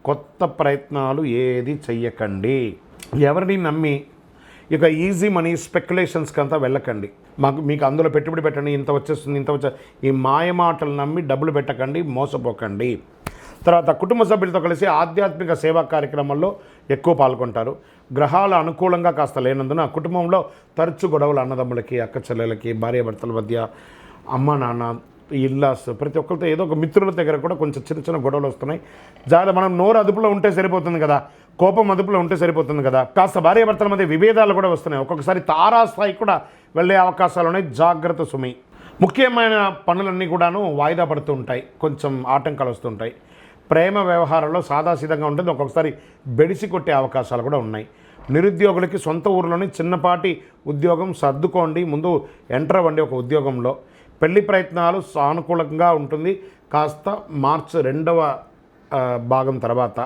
కొత్త ప్రయత్నాలు ఏది చెయ్యకండి. ఎవరిని నమ్మి ఇక ఈజీ మనీ స్పెక్యులేషన్స్కి అంతా వెళ్ళకండి. మీకు అందులో పెట్టుబడి పెట్టండి, ఇంత వచ్చేస్తుంది, ఇంత వచ్చే ఈ మాయమాటలు నమ్మి డబ్బులు పెట్టకండి, మోసపోకండి. తర్వాత కుటుంబ సభ్యులతో కలిసి ఆధ్యాత్మిక సేవా కార్యక్రమాల్లో ఎక్కువ పాల్గొంటారు. గ్రహాల అనుకూలంగా కాస్త లేనందున కుటుంబంలో తరచు గొడవలు అన్నదమ్ములకి, అక్క చెల్లెలకి, భార్యాభర్తల మధ్య, అమ్మ నాన్న, ఇల్లాస్, ప్రతి ఒక్కరితో ఏదో ఒక మిత్రుల దగ్గర కూడా కొంచెం చిన్న చిన్న గొడవలు వస్తున్నాయి. జాగ్రత్త. మనం నోరు అదుపులో ఉంటే సరిపోతుంది కదా, కోపం అదుపులో ఉంటే సరిపోతుంది కదా. కాస్త భార్యాభర్తల మధ్య విభేదాలు కూడా వస్తున్నాయి. ఒక్కొక్కసారి తారాస్థాయి కూడా వెళ్ళే అవకాశాలు ఉన్నాయి. జాగ్రత్త సుమి. ముఖ్యమైన పనులన్నీ కూడాను వాయిదా పడుతూ ఉంటాయి, కొంచెం ఆటంకాలు వస్తుంటాయి. ప్రేమ వ్యవహారంలో సాదాసీదంగా ఉంటుంది, ఒక్కొక్కసారి బెడిసి కొట్టే అవకాశాలు కూడా ఉన్నాయి. నిరుద్యోగులకి సొంత ఊరిలోని చిన్నపాటి ఉద్యోగం సర్దుకోండి, ముందు ఎంటర్ అవ్వండి ఒక ఉద్యోగంలో. పెళ్లి ప్రయత్నాలు సానుకూలంగా ఉంటుంది కాస్త మార్చి 2వ భాగం తర్వాత.